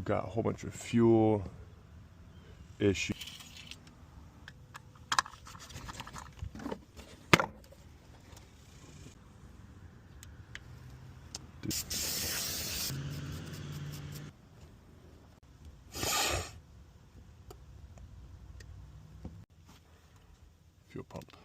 got a whole bunch of fuel issues. Fuel pump.